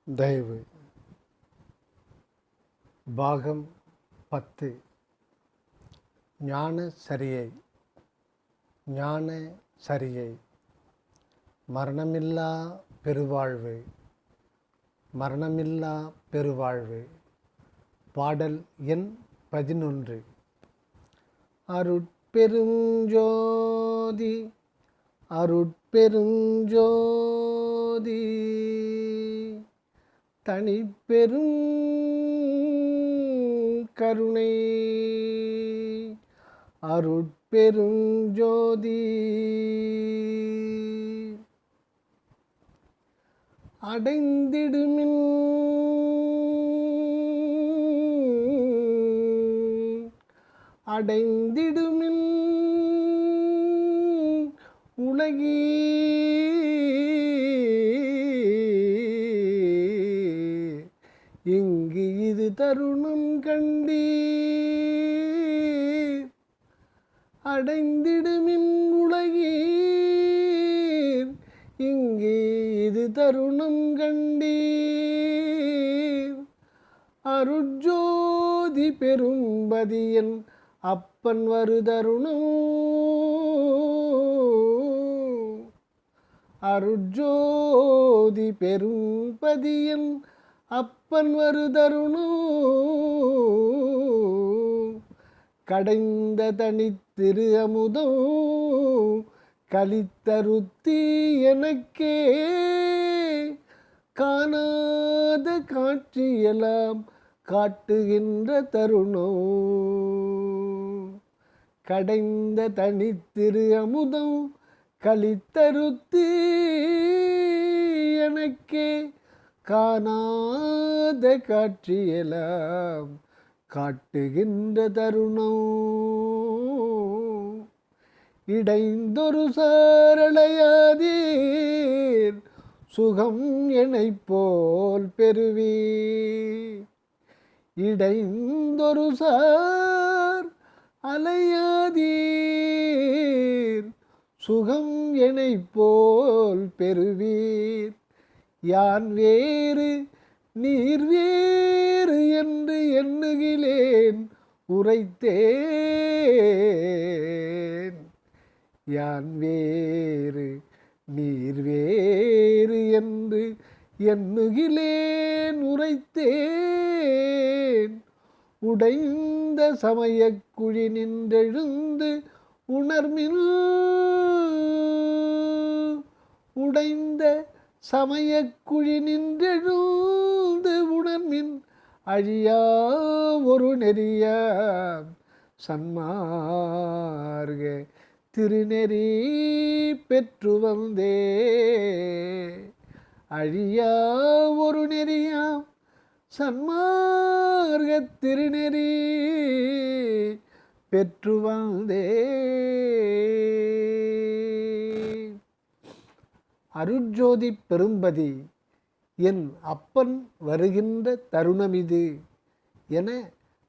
தயவு பாகம் 10 ஞான சரியை மரணமில்லா பெருவாழ்வு பாடல் எண் 11. அருட்பெருஞ்சோதி தனிப்பெரும் கருணை அருட்பெருஞ்சோதி அடைந்திடுமின் உலகி இங்கு இது தருணம் கண்டீர். அடைந்திடுமின் உலகீர் இங்கு இது தருணம் கண்டீர். அருட்ஜோதி பெரும்பதியன் அப்பன் வருதருணம். அருட்ஜோதி பெரும்பதியன் அப்பன் வருதருணம். கடைந்த தனித்திரு அமுதம் கலித்தருத்தி எனக்கே காணாத காட்சியெல்லாம் காட்டுகின்ற தருணம். கடைந்த தனித்திரு அமுதம் கலித்தருத்தி எனக்கே காணாத காட்சியெல்லாம் காட்டுகின்ற தருணம். இடைந்தொரு சாரளையாதீர் சுகம் எனைப் போல் பெறுவீர். இடைந்தொரு சார் அலையாதீர் சுகம் எனைப் போல் பெறுவீர். யான் வேறு நீர் வேறு என்று எண்ணுகிலேன் உரைத்தேன். யான் வேறு நீர் வேறு என்று எண்ணுகிலேன் உரைத்தேன். உடைந்த சமயக் குழி நின்றெழுந்து உணர்மில் உடைந்த சமயக்குழி நின்றெழுந்து உணர்மின் அழியா ஒரு நெறியாம் சன்மார்க திருநெறி பெற்று வந்தே. அழியா ஒரு நெறியாம் சன்மார்க திருநெறி பெற்று வந்தே. அருட்ஜோதி பெரும்பதி என் அப்பன் வருகின்ற தருணமிது என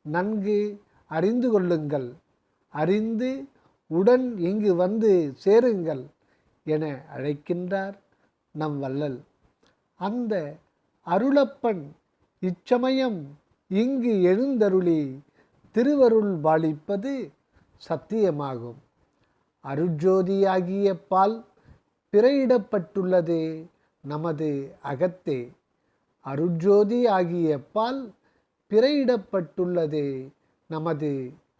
நன்கு அறிந்து கொள்ளுங்கள். அறிந்து உடன் இங்கு வந்து சேருங்கள் என அழைக்கின்றார் நம் வள்ளல். அந்த அருளப்பன் இச்சமயம் இங்கு எழுந்தருளி திருவருள் பாலிப்பது சத்தியமாகும். அருட்ஜோதியாகிய பால் பிறையிடப்பட்டுள்ளது நமது அகத்தே. அருட்ஜோதி ஆகிய பால் பிறையிடப்பட்டுள்ளது நமது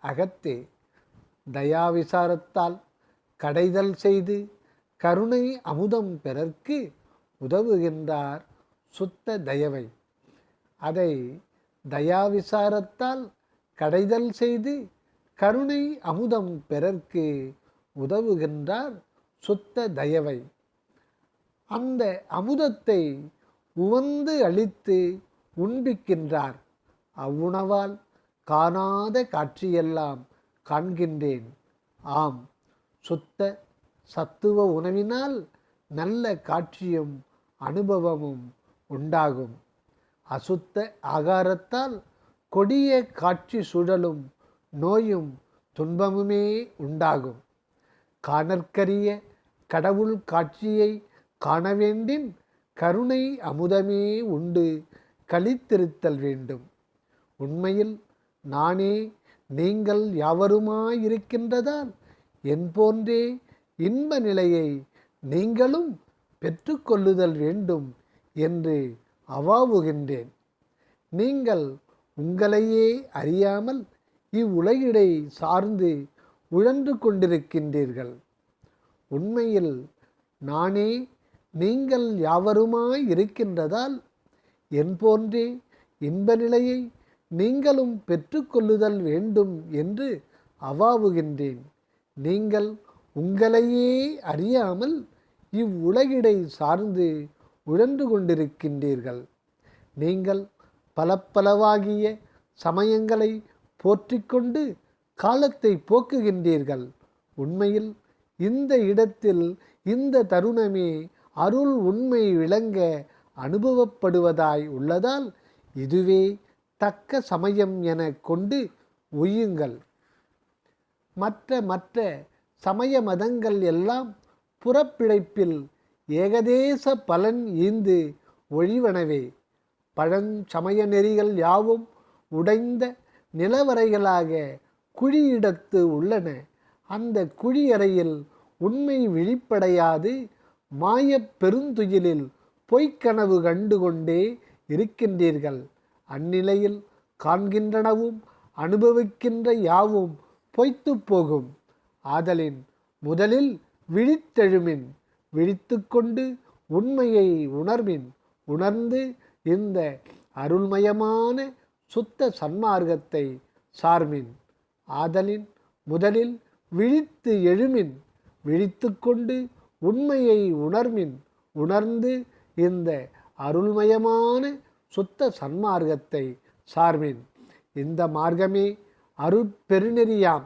அகத்தே. தயாவிசாரத்தால் கடைதல் செய்து கருணை அமுதம் பெறற்கு உதவுகின்றார் சுத்த தயவை. அதை தயாவிசாரத்தால் கடைதல் செய்து கருணை அமுதம் பெறற்கு உதவுகின்றார் சுத்த தயவை. அந்த அமுதத்தை உவந்து அளித்து உண்பிக்கின்றார். அவ்வுணவால் காணாத காட்சியெல்லாம் காண்கின்றேன். ஆம், சுத்த சத்துவ உணவினால் நல்ல காட்சியும் அனுபவமும் உண்டாகும். அசுத்த ஆகாரத்தால் கொடிய காட்சி சுழலும் நோயும் துன்பமுமே உண்டாகும். காணற்கரிய கடவுள் காட்சியை காணவேண்டின் கருணை அமுதமே உண்டு களித்திருத்தல் வேண்டும். உண்மையில் நானே நீங்கள் யாவருமாயிருக்கின்றதால் என் போன்றே இன்ப நிலையை நீங்களும் பெற்றுக்கொள்ளுதல் வேண்டும் என்று அவாவுகின்றேன். நீங்கள் உங்களையே அறியாமல் இவ்வுலகிடை சார்ந்து உழன்று கொண்டிருக்கின்றீர்கள். உண்மையில் நானே நீங்கள் யாவருமாயிருக்கின்றதால் என் போன்றே இன்ப நிலையை நீங்களும் பெற்றுக்கொள்ளுதல் வேண்டும் என்று அவாவுகின்றேன். நீங்கள் உங்களையே அறியாமல் இவ்வுலகிடை சார்ந்து உழன்று கொண்டிருக்கின்றீர்கள். நீங்கள் பலப்பலவாகிய சமயங்களை போற்றிக்கொண்டு காலத்தை போக்குகின்றீர்கள். உண்மையில் இந்த இடத்தில் இந்த தருணமே அருள் உண்மை விளங்க அனுபவப்படுவதாய் உள்ளதால் இதுவே தக்க சமயம் என கொண்டு உய்யுங்கள். மற்ற சமய மதங்கள் எல்லாம் புறப்பிழைப்பில் ஏகதேச பலன் ஈந்து ஒழிவனவே. பழஞ்சமய நெறிகள் யாவும் உடைந்த நிலவரைகளாக குழியிடத்து உள்ளன. அந்த குழியறையில் உண்மை விழிப்படையாது மாயப் பெருந்துயிலில் பொய்க்கனவு கண்டு கொண்டே இருக்கின்றீர்கள். அந்நிலையில் காண்கின்றனவும் அனுபவிக்கின்ற யாவும் பொய்த்து போகும். ஆதலின் முதலில் விழித்தெழுமின், விழித்து கொண்டு உண்மையை உணர்மின், உணர்ந்து இந்த அருள்மயமான சுத்த சன்மார்க்கத்தை சார்மின். ஆதலின் முதலில் விழித்து எழுமின், விழித்து கொண்டு உண்மையை உணர்மின், உணர்ந்து இந்த அருள்மயமான சுத்த சன்மார்க்கத்தை சார்மின். இந்த மார்க்கமே அருட்பெருநெறியாம்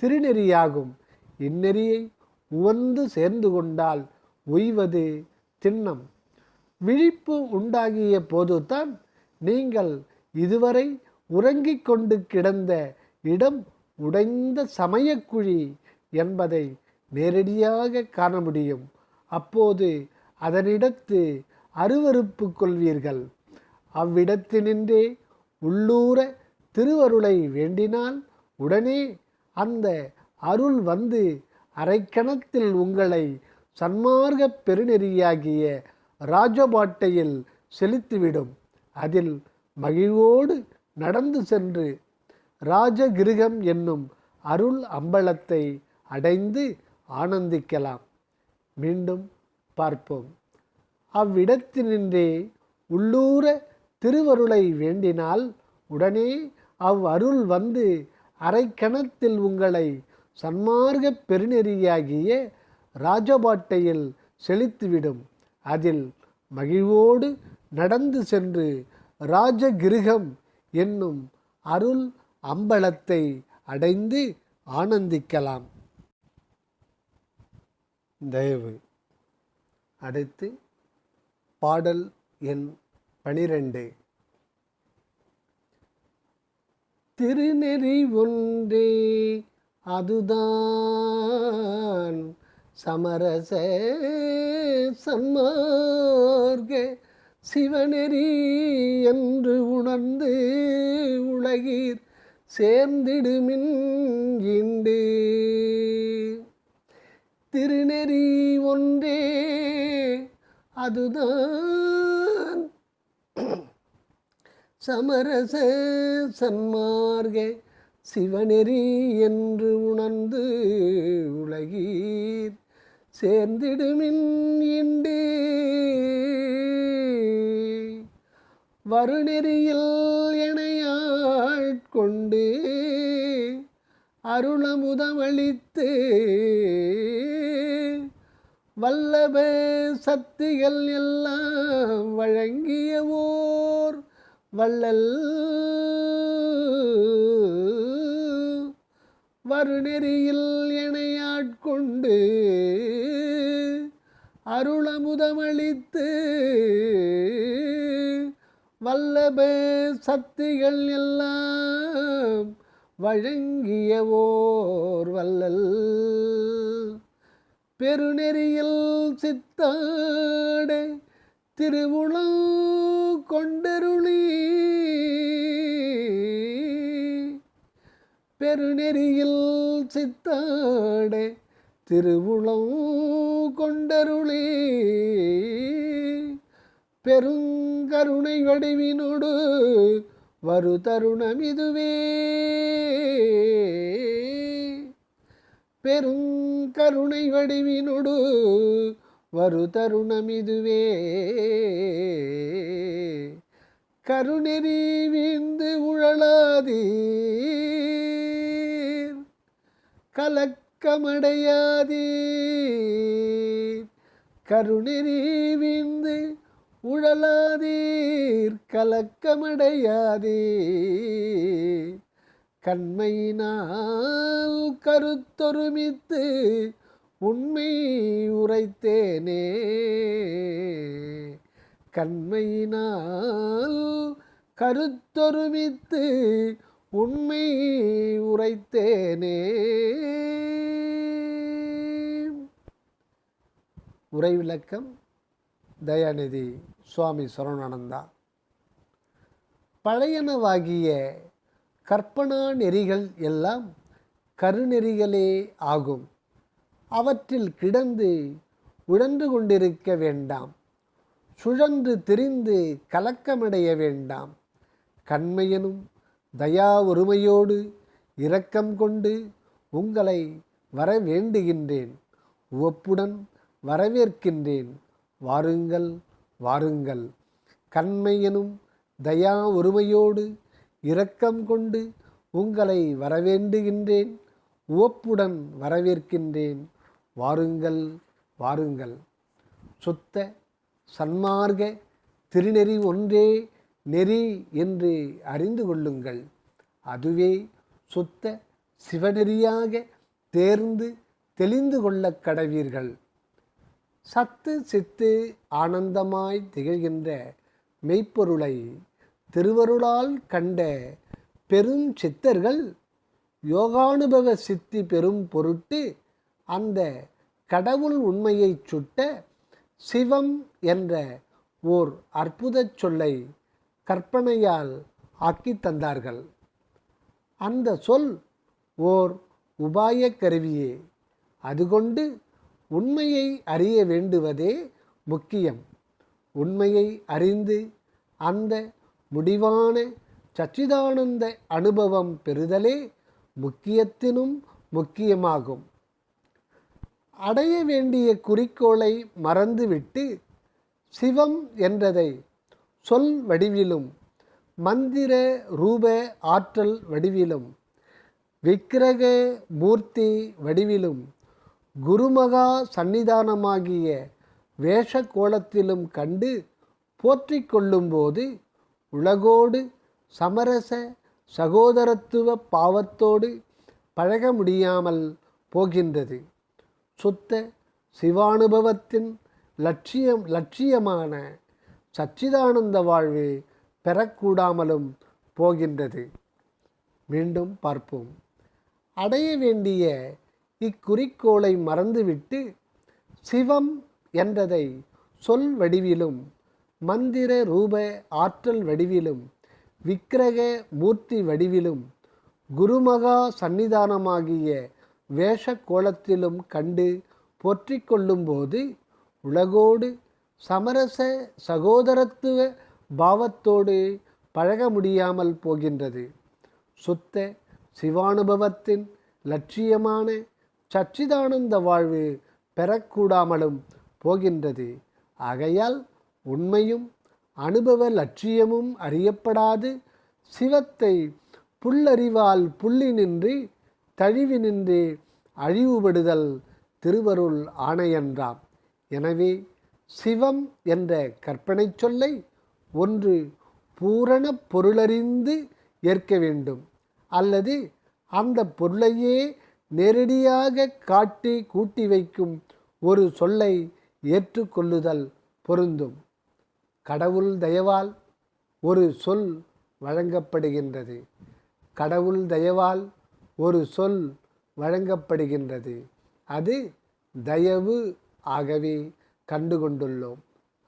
திருநெறியாகும். இந்நெறியை உவந்து சேர்ந்து கொண்டால் உய்வது திண்ணம். விழிப்பு உண்டாகிய போதுதான் நீங்கள் இதுவரை உறங்கிக் கொண்டு கிடந்த இடம் உடைந்த சமயக்குழி என்பதை நேரடியாக காண முடியும். அப்போது அதனிடத்து அருவருப்பு கொள்வீர்கள். அவ்விடத்தினின்றே உள்ளூர திருவருளை வேண்டினால் உடனே அந்த அருள் வந்து அரைக்கணத்தில் உங்களை சன்மார்க்க பெருநெறியாகிய ராஜபாட்டையில் செலுத்திவிடும். அதில் மகிழ்வோடு நடந்து சென்று ராஜகிருகம் என்னும் அருள் அம்பலத்தை அடைந்து ஆனந்திக்கலாம். மீண்டும் பார்ப்போம். அவ்விடத்தினின்றே உள்ளூர திருவருளை வேண்டினால் உடனே அருள் வந்து அரைக்கணத்தில் உங்களை சன்மார்க்க பெருநெறியாகிய ராஜபாட்டையில் செலுத்திவிடும். அதில் மகிழ்வோடு நடந்து சென்று ராஜகிருகம் என்னும் அருள் அம்பலத்தை அடைந்து ஆனந்திக்கலாம். தயவு. அடுத்து பாடல் எண் 12. திருநெறி ஒன்றே அதுதான் சமரச சன்மார்க்க சிவநெறி என்று உணர்ந்து உலகீர் சேர்ந்திடுமின் இண்டு. திருநெறி ஒன்றே அதுதான் சமரச சன்மார்க்க சிவநெறி என்று உணர்ந்து உலகீர் சேர்ந்திடுமின் இண்டு. வருநெறியில் எனையாட்கொண்டு அருளமுதமளித்து வல்லப சக்திகள் எல்லாம் வழங்கியவோர் வள்ளல். வருநெறியில் எனையாட்கொண்டு அருளமுதமளித்து வல்லப சக்திகள் எல்லாம் வழங்கியவோர் வள்ளல். பெருநெறியில் சித்தாட திருவுளம் கொண்டருளி பெருநெறியில் சித்தாட திருவுளம் கொண்டருளி பெருங்கருணை வடிவினோடு வரு தருணம் இதுவே பெருங்கருணை வடிவினோடு வரு தருணம் இதுவே கருணெறி வீழ்ந்து உழலாதீர் கலக்கமடையாதீர் கருணெறி வீழ்ந்து உழலாதீர் கலக்கமடையாதீர் கண்மையினால் கருத்தொருமித்து உண்மை உரைத்தேனே கண்மையினால் கருத்தொருமித்து உண்மை உரைத்தேனே. உரை விளக்கம் தயாநிதி சுவாமி சரவணானந்தா. பழையனவாகிய கற்பனா நெறிகள் எல்லாம் கருநெறிகளே ஆகும். அவற்றில் கிடந்து உழன்று கொண்டிருக்க வேண்டாம். சுழன்று திரிந்து கலக்கமடைய வேண்டாம். கண்மையனும் தயா ஒருமையோடு இரக்கம் கொண்டு உங்களை வர வேண்டுகின்றேன். உவப்புடன் வரவேற்கின்றேன். வாருங்கள் வாருங்கள். கண்மையனும் தயா ஒருமையோடு இரக்கம் கொண்டு உங்களை வரவேண்டுகின்றேன். உவப்புடன் வரவேற்கின்றேன். வாருங்கள் வாருங்கள். சுத்த சன்மார்க்க திருநெறி ஒன்றே நெறி என்று அறிந்து கொள்ளுங்கள். அதுவே சுத்த சிவநெறியாக தேர்ந்து தெளிந்து கொள்ளக் கடவீர்கள். சத்து சித்து ஆனந்தமாய் திகழ்கின்ற மெய்ப்பொருளை திருவருளால் கண்ட பெரும் சித்தர்கள் யோகானுபவ சித்தி பெறும் பொருட்டு அந்த கடவுள் உண்மையை சுட்ட சிவம் என்ற ஓர் அற்புத சொல்லை கற்பனையால் ஆக்கி தந்தார்கள். அந்த சொல் ஓர் உபாய கருவியே. அதுகொண்டு உண்மையை அறிய வேண்டுவதே முக்கியம். உண்மையை அறிந்து அந்த முடிவான சச்சிதானந்த அனுபவம் பெறுதலே முக்கியத்தினும் முக்கியமாகும். அடைய வேண்டிய குறிக்கோளை மறந்துவிட்டு சிவம் என்றதை சொல் வடிவிலும் மந்திர ரூப ஆற்றல் வடிவிலும் விக்கிரக மூர்த்தி வடிவிலும் குருமகா சந்நிதானமாகிய வேஷ கோலத்திலும் கண்டு போற்றிக் கொள்ளும்போது உலகோடு சமரச சகோதரத்துவ பாவத்தோடு பழக முடியாமல் போகின்றது. சுத்த சிவானுபவத்தின் லட்சியமான சச்சிதானந்த வாழ்வு பெறக்கூடாமலும் போகின்றது. மீண்டும் பார்ப்போம். அடைய வேண்டிய இக்குறிக்கோளை மறந்துவிட்டு சிவம் என்றதை சொல் வடிவிலும் மந்திர ரூப ஆற்றல் வடிவிலும் விக்கிரக மூர்த்தி வடிவிலும் குருமகா சந்நிதானமாகிய வேஷ கோலத்திலும் கண்டு போற்றிக் கொள்ளும்போது உலகோடு சமரச சகோதரத்துவ பாவத்தோடு பழக முடியாமல் போகின்றது. சுத்த சிவானுபவத்தின் லட்சியமான சச்சிதானந்த வாழ்வு பெறக்கூடாமலும் போகின்றது. ஆகையால் உண்மையும் அனுபவ லட்சியமும் அறியப்படாது சிவத்தை புல்லறிவால் புள்ளி நின்று தழிவி நின்று அழிவுபடுதல் திருவருள் ஆணையன்றாம். எனவே சிவம் என்ற கற்பனை சொல்லை ஒன்று பூரண பொருளறிந்து ஏற்க வேண்டும், அல்லது அந்த பொருளையே நேரடியாக காட்டி கூட்டி வைக்கும் ஒரு சொல்லை ஏற்றுக்கொள்ளுதல் பொருந்தும். கடவுள் தயவால் ஒரு சொல் வழங்கப்படுகின்றது. கடவுள் தயவால் ஒரு சொல் வழங்கப்படுகின்றது. அது தயவு ஆகவே கண்டுகொண்டுள்ளோம்.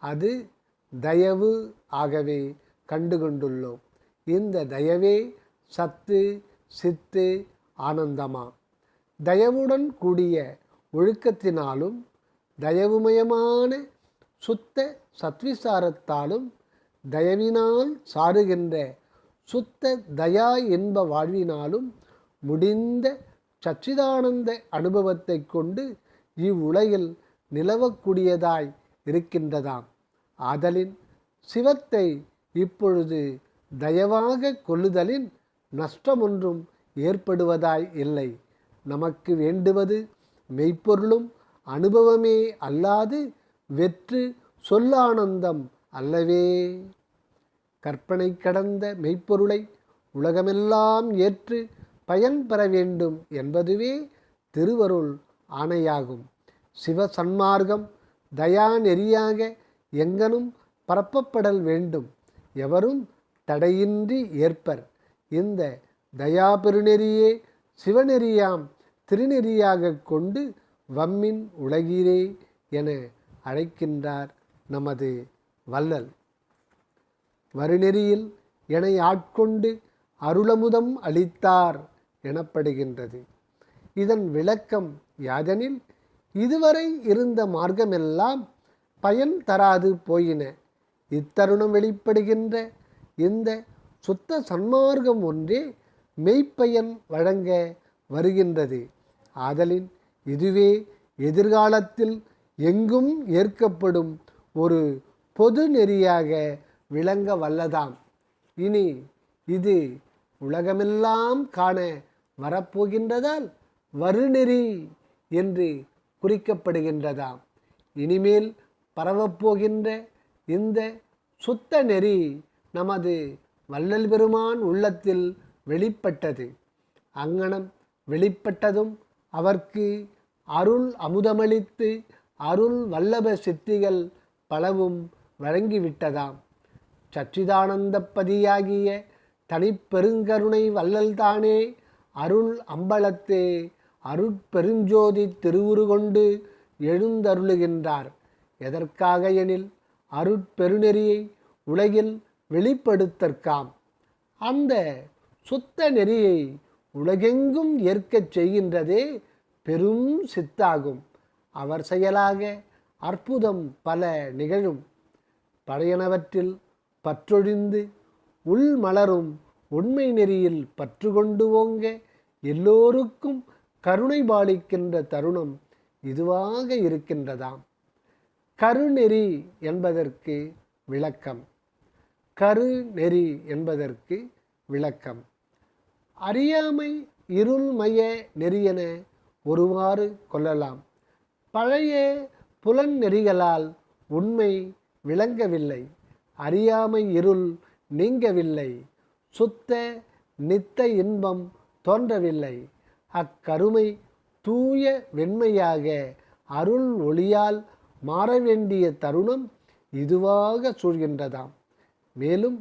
அது தயவு ஆகவே கண்டுகொண்டுள்ளோம். இந்த தயவே சத்து, சித்து, ஆனந்தமா. தயவுடன் கூடிய ஒழுக்கத்தினாலும் தயவுமயமான சுத்த சத்விசாரத்தாலும் தயவினால் சாருகின்ற சுத்த தயா என்ப வாழ்வினாலும் முடிந்த சச்சிதானந்த அனுபவத்தை கொண்டு இவ்வுலகில் நிலவக்கூடியதாய் இருக்கின்றதாம். ஆதலின் சிவத்தை இப்பொழுது தயவாக கொள்ளுதலின் நஷ்டமொன்றும் ஏற்படுவதாய் இல்லை. நமக்கு வேண்டுவது மெய்ப்பொருளும் அனுபவமே அல்லாது வெற்று சொல்லானந்தம் அல்லவே. கற்பனை கடந்த மெய்ப்பொருளை உலகமெல்லாம் ஏற்று பயன் பெற வேண்டும் என்பதுவே திருவருள் ஆணையாகும். சிவசன்மார்க்கம் தயா நெறியாக எங்கனும் பரப்பப்படல் வேண்டும். எவரும் தடையின்றி ஏற்பர். இந்த தயா பெருநெறியே சிவநெறியாம் திருநெறியாக கொண்டு வம்மின் உலகீரே என அழைக்கின்றார் நமது வள்ளல். வருநெறியில் என ஆட்கொண்டு அருளமுதம் அளித்தார் எனப்படுகின்றது. இதன் விளக்கம் யாதெனில், இதுவரை இருந்த மார்க்கமெல்லாம் பயன் தராது போயின. இத்தருணம் வெளிப்படுகின்ற இந்த சுத்த சன்மார்க்கம் ஒன்றே மெய்ப்பயன் வழங்க வருகின்றது. ஆதலின் இதுவே எதிர்காலத்தில் எங்கும் ஏற்கப்படும் ஒரு பொது நெறியாக விளங்க வல்லதாம். இனி இது உலகமெல்லாம் காண வரப்போகின்றதால் வருநெறி என்று குறிக்கப்படுகின்றதாம். இனிமேல் பரவப்போகின்ற இந்த சுத்த நெறி நமது வள்ளல் பெருமான் உள்ளத்தில் வெளிப்பட்டது. அங்ஙனம் வெளிப்பட்டதும் அவர்க்கு அருள் அமுதமளித்து அருள் வல்லப சித்திகள் பலவும் வழங்கிவிட்டதாம். சச்சிதானந்தப்பதியாகிய தனிப்பெருங்கருணை வள்ளல்தானே அருள் அம்பலத்தே அருட்பெருஞ்சோதி திருவுரு கொண்டு எழுந்தருளுகின்றார். எதற்காக எனில் அருட்பெருநெறியை உலகில் வெளிப்படுத்தற்காம். அந்த சுத்த நெறியை உலகெங்கும் ஏற்கச் செய்கின்றதே பெரும் சித்தாகும். அவர் செயலாக அற்புதம் பல நிகழும். பழையனவற்றில் பற்றொழிந்து உள் மலரும் உண்மை நெறியில் பற்று கொண்டு ஓங்க எல்லோருக்கும் கருணை பாலிக்கின்ற தருணம் இதுவாக இருக்கின்றதாம். கருநெறி என்பதற்கு விளக்கம். கருநெறி என்பதற்கு விளக்கம். அறியாமை இருள்மய நெறியென ஒருவாறு கொள்ளலாம். பழைய புலன் நெறிகளால் உண்மை விளங்கவில்லை. அறியாமை இருள் நீங்கவில்லை. சுத்த நித்த இன்பம் தோன்றவில்லை. அக்கருமை தூய வெண்மையாக அருள் ஒளியால் மாற வேண்டிய தருணம் இதுவாக சூழ்கின்றதாம். மேலும்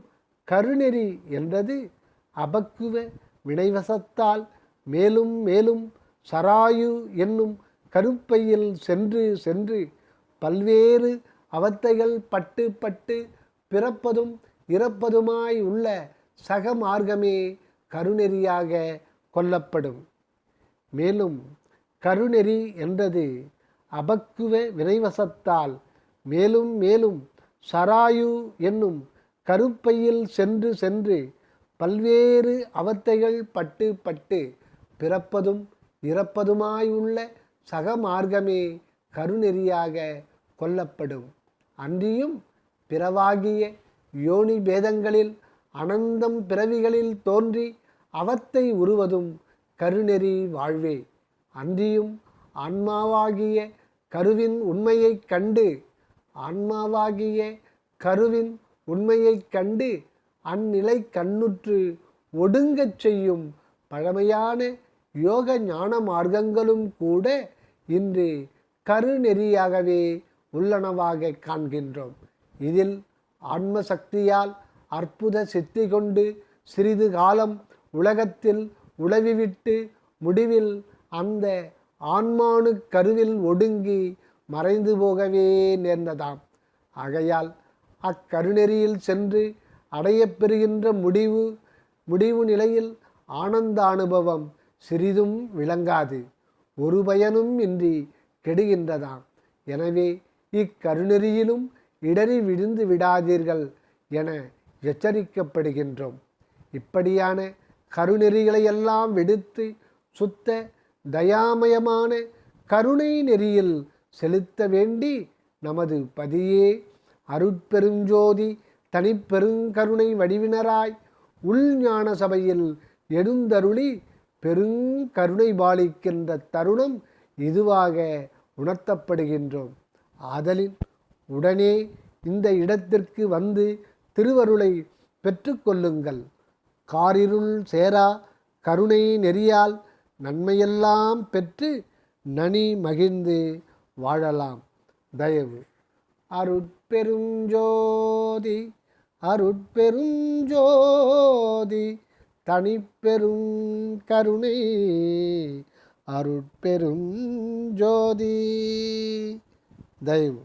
கருநெறி என்றது அபக்குவ வினைவசத்தால் மேலும் மேலும் சராயு என்னும் கருப்பையில் சென்று சென்று பல்வேறு அவத்தைகள் பட்டு பட்டு பிறப்பதும் இறப்பதுமாய் உள்ள சக மார்க்கமே கருநெறியாக கொள்ளப்படும். மேலும் கருநெறி என்றது அபக்குவ வினைவசத்தால் மேலும் மேலும் சராயு என்னும் கருப்பையில் சென்று சென்று பல்வேறு அவத்தைகள் பட்டு பட்டு பிறப்பதும் இறப்பதுமாயுள்ள சக மார்க்கமே கருநெறியாக கொள்ளப்படும். அன்றியும் பிறவாகிய யோனி பேதங்களில் அனந்தம் பிறவிகளில் தோன்றி அவத்தை உருவதும் கருநெறி வாழ்வே. அன்றியும் ஆன்மாவாகிய கருவின் உண்மையைக் கண்டு அந்நிலை கண்ணுற்று ஒடுங்கச் செய்யும் பழமையான யோக ஞான மார்க்கங்களும் கூட இன்று கருநெறியாகவே உள்ளனவாக காண்கின்றோம். இதில் ஆன்ம சக்தியால் அற்புத சித்தி கொண்டு சிறிது காலம் உலகத்தில் உழவிவிட்டு முடிவில் அந்த ஆன்மானு கருவில் ஒடுங்கி மறைந்து போகவே நேர்ந்ததாம். ஆகையால் அக்கருநெறியில் சென்று அடையப்பெறுகின்ற முடிவு நிலையில் ஆனந்த அனுபவம் சிறிதும் விளங்காது, ஒரு பயனும் இன்றி கெடுகின்றதாம். எனவே இக்கருநெறியிலும் இடறி விழுந்து விடாதீர்கள் என எச்சரிக்கப்படுகின்றோம். இப்படியான கருநெறிகளையெல்லாம் விடுத்து சுத்த தயாமயமான கருணை நெறியில் செலுத்த வேண்டி நமது பதியே அருட்பெருஞ்சோதி தனிப்பெருங்கருணை வடிவினராய் உள்ஞான சபையில் எழுந்தருளி பெருங்கருணை பாலிக்கின்ற தருணம் இதுவாக உணர்த்தப்படுகின்றோம். ஆதலின் உடனே இந்த இடத்திற்கு வந்து திருவருளை பெற்றுக்கொள்ளுங்கள். காரிருள் சேரா கருணை நெறியால் நன்மையெல்லாம் பெற்று நனி மகிழ்ந்து வாழலாம். தயவு அருட்பெருஞ்சோதி அருட்பெருஞ்சோதி தனிப்பெரும் கருணை அருட்பெரும் ஜோதி. தயவு